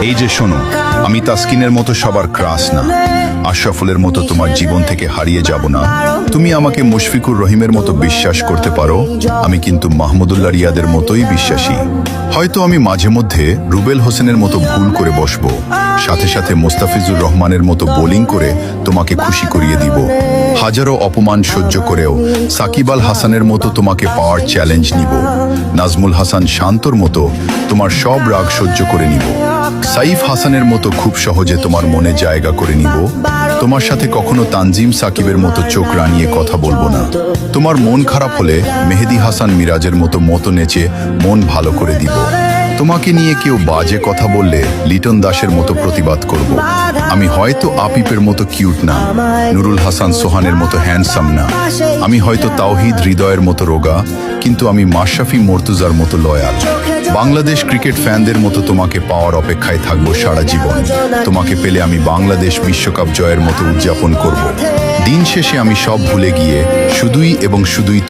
এই যে শোনো, আমি তাসকিনের মতো সবার ক্রাশ না, আশরাফুলের মতো তোমার জীবন থেকে হারিয়ে যাব না। তুমি আমাকে মুশফিকুর রহিমের মতো বিশ্বাস করতে পারো, আমি কিন্তু মাহমুদুল্লাহ রিয়াদের মতোই বিশ্বাসী। হয়তো আমি মাঝে মধ্যে রুবেল হোসেনের মতো ভুল করে বসবো, সাথে সাথে মোস্তাফিজুর রহমানের মতো বোলিং করে তোমাকে খুশি করিয়ে দিব। হাজারো অপমান সহ্য করেও সাকিব আল হাসানের মতো তোমাকে পাওয়ার চ্যালেঞ্জ নিব। নাজমুল হাসান শান্তর মতো তোমার সব রাগ সহ্য করে নিব। সাইফ হাসানের মতো খুব সহজে তোমার মনে জায়গা করে নিব। তোমার সাথে কখনো তানজিম সাকিবের মতো চোখ রাঙিয়ে কথা বলবো না। তোমার মন খারাপ হলে মেহেদি হাসান মিরাজের মতো নেচে মন ভালো করে দিব। তোমাকে নিয়ে কেউ বাজে কথা বললে লিটন দাসের মতো প্রতিবাদ করব। আমি হয়তো আপিপের মতো কিউট না, নুরুল হাসান সোহানের মতো হ্যান্ডসাম না, আমি হয়তো তাওহিদ হৃদয়ের মতো রোগা, কিন্তু আমি মাশরাফি মর্তুজার মতো লয়াল। বাংলাদেশ ক্রিকেট ফ্যানদের মতো তোমাকে পাওয়ার অপেক্ষায় থাকবো সারা জীবন। তোমাকে পেলে আমি বাংলাদেশ বিশ্বকাপ জয়ের মতো উদযাপন করব। দিন শেষে আমি সব ভুলে গিয়ে শুধুই এবং শুধুই